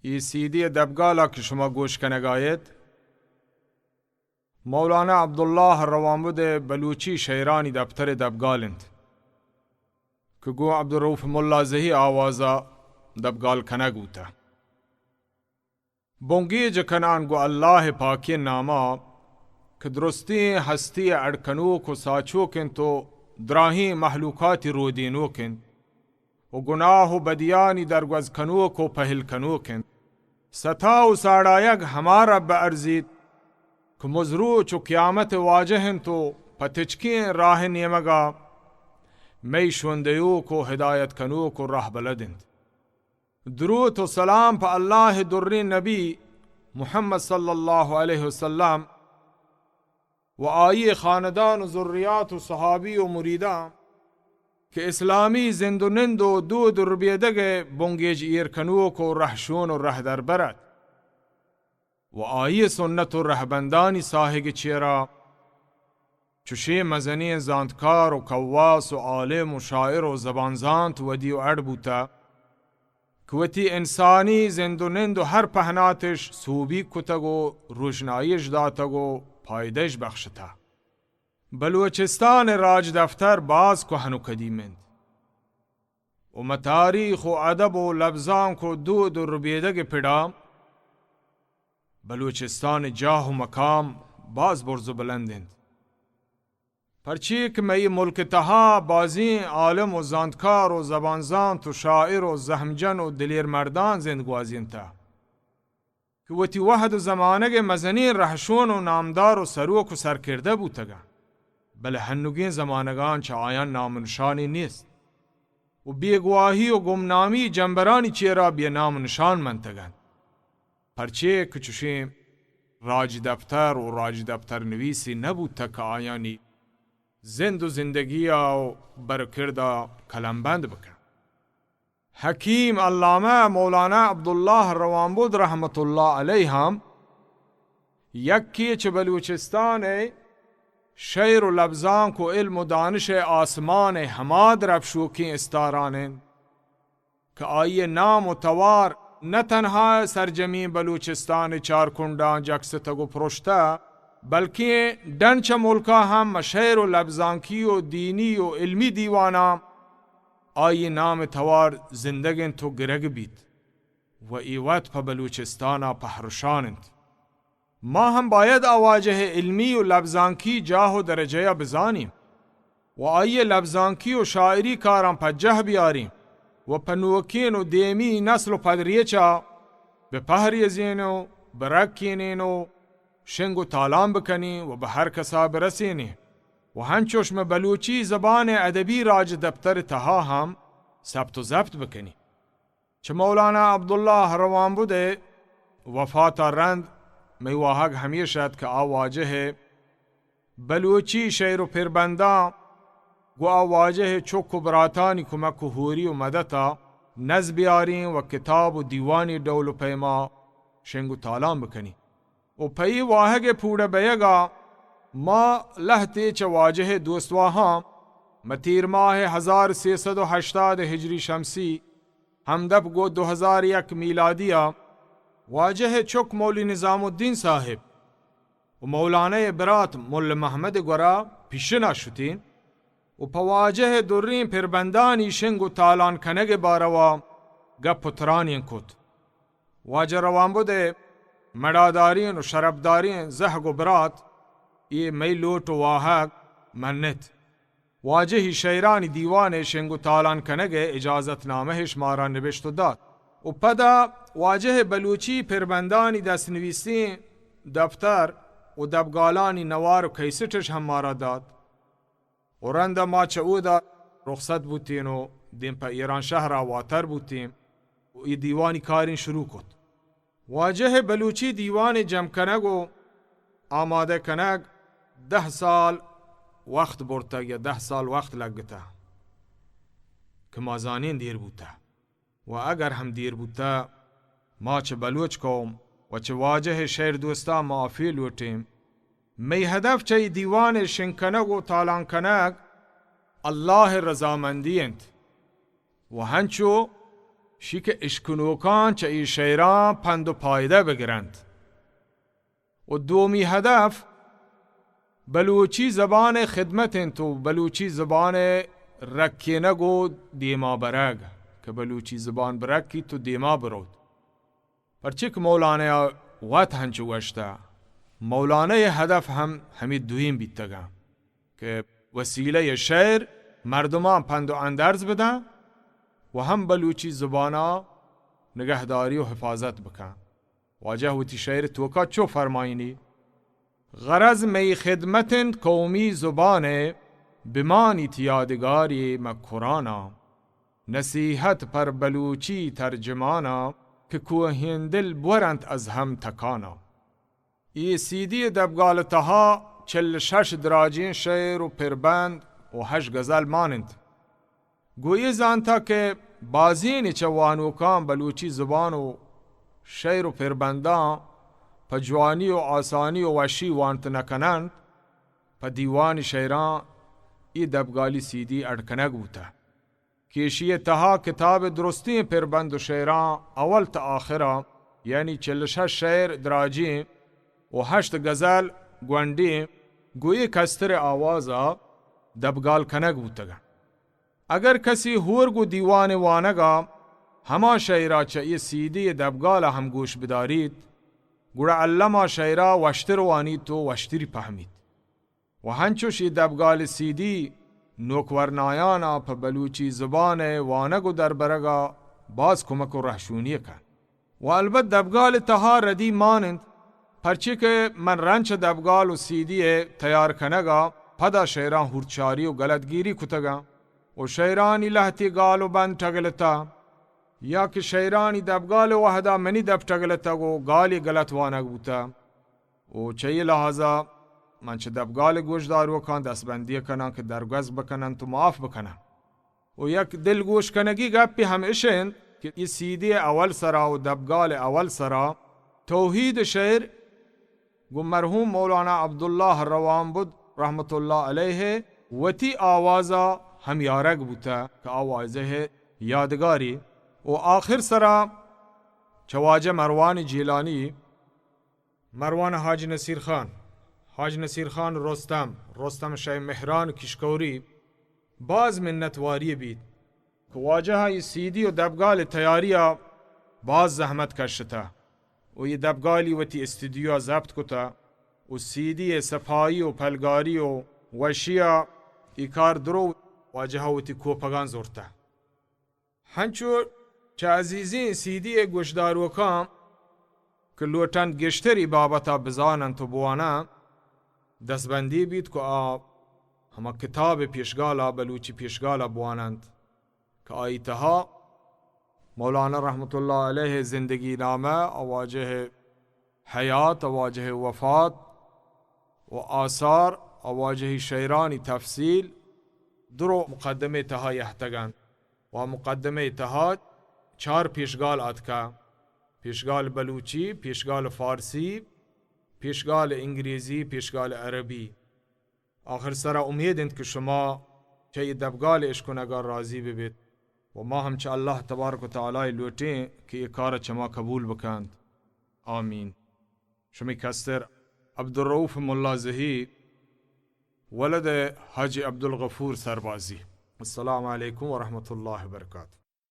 ये सीधी दबगाला कि शुमा गोश कनगायत मौलाना अब्दुल्लाह रवामुद बलूची शहरानी दफ्तर दबगालंत कि गो अब्दुर्रऊफ मुल्ला जही आवाजा दबगाल कनगूता बोंगी जखनान गो अल्लाह पाकी नामा कि दुरुस्ती हस्ती अड़कनू को साचो किन तो द्राही महलूकाती रोदीनो किन व गुनाह बदियानी दरगज खनू को पहल खनू किन सथा उसाड़ायग हमारा बर्जीत कि मुजरू चु क्यामत वाजहन तो पतिचकी राह नियमगा मई शुंदयू को हिदायत खनू को राह बलदिंद दुरूद व सलाम पर अल्लाह दुर्री नबी मुहम्मद सल्लल्लाहु अलैहि वसल्लम व आई खानदान ज़ुर्रियात व सहाबी व मुरीदा कि इस्लामी जिंदुनिंदो दूद रुबियदगे बुंगेज ईरकनू को रहशून और रहदर बरत व आई सुन्नत और रहबंदानी साहिग चेरा चुशे मजनी जानतकार व कवास व आलिम व शायर व जबान जानत वदी व अड़बूता कुवती इंसानी जिंदुनिंदो हर पहनातिश सूबी कुतगो रोशनाइश दातगो फायदेश बख्शता बलूचिस्तान राज दफ्तर बाज को हनु कदीमेंद व तारीख व अदब व लफ्जां को दूद रुबेदग पिड़ा बलूचिस्तान जाह मकाम बाज बुर्ज बुलंदिंद परचीक मई मुल्क तहा बाजी आलम व जानतकार व जबान जानत व शायर व जहमजन व दिलेर मर्दान जिंदगवाजिन था कि वती वहद जमाने के मजनी रहशून व नामदार व सरुओ को सरकिरदा बूतगा बल हन्नुगे जमानगान च आयान नाम निशानी निस्त व बेगवाही व गुमनामी जंबरानी चेरा बे नाम निशान मंतगन परचे कुछे राज दफ्तर व राज दफ्तर नवीसी नबूता का आयानी जिंदु जिंदगिया व बरकिरदा कलमबंद बका हकीम अल्लामा मौलाना अब्दुल्लाह रवामुद रहमतुल्लाह अलैहिम यक्की च बलूचिस्तान शेर व लफ्जां को इल्म दानिश आसमान हमाद रफशूकी इस्तारान कि आइए नाम व तवार न तनहा सरजमी बलूचिस्तान चारकुंडा जक्स तगो प्रोश्ता बल्कि डंच मुल्का हम मशहर व लफ्जांकी व दीनी व इल्मी दीवाना आइए नाम तवार जिंदगिन तो गिरग बीत व इवत प बलूचिस्ताना पहरशानत माँ हम बायद आवाजह इल्मी व लफ्जांकी जाहो दरजया बजानीम व आइए लफ्जांकी व शायरी कारां पज्जह बियारीम व पनुवकीन व देमी नस्ल पदरियचा बेपहरी जीनो बरक्कीनो शिंगो तालाम बकनी व बहर कसा बरसीने व हंचोश में बलूची जबान अदबी राज दफ्तर तहा हम सब्त जब्त बकनी च मौलाना अब्दुल्लाह रवामुद वफाता रंद में वाहग हमेशा का आवाज है बलूची शेर फिर बंदा गो आवाज है चुक बरातानी कुमक हूरी व मदता नजबियारी व किताब व दीवानी डौल पैमा शिंगु तालाम बकनी ओ पई वाहगे फूड़ बेगा माँ लहते च वाजह दोस्तवाहा मतीर माह 1380 हिजरी शमसी हमदब गो 2001 मिलादिया वाजह चुक मौली निजामुद्दीन साहिब व मौलाना बरात मुल्ला महमद गोरा पिशना शुतीन व पवाजह दुर्री फिर बंदानी शिंगु तालान खनगे बारवा गपुतरानी कुत वाजह रवामुदे मड़ादारियन व शरबदारियन जहगो बरात ये मई लोट वाहक मन्नत वाजह ही शैरानी दीवान शिंगु तालान कनगे इजाजत नामे शुमारा निबिश्त दात उपदा वाजह बलूची फिर बंदानी दसनवीसी दफ्तर व दबगालानी नवार कैसेटश हमारा दात और रंदा मा चऊदा रुखसत बुतीनो दिन पर ईरान शहरा वातर बुतीम ये दीवानी कारिन शुरू कुत वाजह बलूची दीवान जम कनगो आमादे कनग 10 साल वक्त बुरता या 10 साल वक्त लगता कि माजानीन देर बूता व अगर हम देर बूता माच बलूच कौम वच वाजह शेर दोस्ता माफी लूटें मई हदफ चई दीवान शिंकनग व तालांकनग अल्लाह रजामंदियंत व हंचो شی که اشکنوکان چه ای شیران پند و پایده بگرند. و دومی هدف بلوچی زبان خدمت تو بلوچی زبان رکی نگو دیما برگ که بلوچی زبان برکی تو دیما برود. پرچه که مولانا وقت هنچه وشتا مولانا هدف هم همین دویم بیتگا که وسیله شعر مردمان پند و اندرز بده و هم بلوچی زبانا نگهداری و حفاظت بکن. واجه وتی شعر توکا چو فرماینی غرض می خدمت قومی زبان بمانی تیادگاری مکرانا نصیحت پر بلوچی ترجمانا که کوهندل بورند از هم تکانا. ای سیدی دبگالتها 46 دراجین شعر و پربند و 8 غزل مانند. گویی زانتا که بازین چوانوکان بلوچی زبان و شعر و پربندان پا جوانی و آسانی و وشی وانت نکنند پا دیوان شیران ای دبگالی سیدی اڑکنگ بوتا. کیشی تها کتاب درستی پربند و شیران اول تا آخرا یعنی 46 شعر دراجی و 8 غزل گوندی گویی کستر آوازا دبگال کنگ بوتگا. اگر کسی هورگو دیوان وانگا هما شعرا چه ای سیدی دبگال هم گوش بدارید گوڑا علما شعرا وشتر وانید تو وشتری پهمید. و هنچوش ای دبگال سیدی نوکورنایانا پا بلوچی زبان وانگو در برگا باز کمک و رحشونی کن. و البت دبگال تها ردی مانند پرچه که من رنچ دبگال و سیدی تیار کنگا پدا شیران هورچاری و غلطگیری کتگا و شیرانی لحتی گال و بند تگلتا یا که شیرانی دبگال وحدا منی دب تگلتا و گالی غلط وانگ بوتا و چه لحظا من چه دبگال گوش دارو کن دستبندی کنن که درگز بکنن تو معاف بکنن. و یک دل گوش کنگی گپی هم اشند که ای سیدی اول سرا و دبگال اول سرا توحید شعر گو مرحوم مولانا عبدالله روان بود رحمت الله علیه وتی آوازا هم یارگ بوتا که آوازه یادگاری. و آخر سرا چواجه مروان جیلانی مروان حاج نصیر خان حاج نصیر خان رستم شای مهران کشکوری باز منتواری بید که واجه های سیدی و دبگال تیاریا باز زحمت کشتا و یہ دبگالی وتی استودیو ضبط کتا و سیدی صفایی و پلگاری و وشیا ای کار درو واجه وتی کوپگان زورتا. هنچو چه عزیزی سیدی گوشدارو کام که لوٹند گشتری بابتا بزانن تو بوانا دستبندی بید که همه کتاب پیشگالا بلوچی پیشگالا بوانند که آیتها مولانا رحمت الله علیه زندگی نامه اواجه حیات اواجه وفات و آثار اواجه شیرانی تفصیل درو مقدمه تها یحتگن و مقدمه تها 4 پیشگال آتکا پیشگال بلوچی پیشگال فارسی پیشگال انگلیزی پیشگال عربی. آخر سر امیدند که شما چه دبگال اشکنگار راضی ببید و ما هم چه الله تبارک و تعالی لوٹیں که یہ کار چما قبول بکند. آمین. شمی کستر عبدالرؤوف ملا زهی ولد حاجی عبدالغفور سربازی. السلام علیکم و رحمت الله وبرکاته.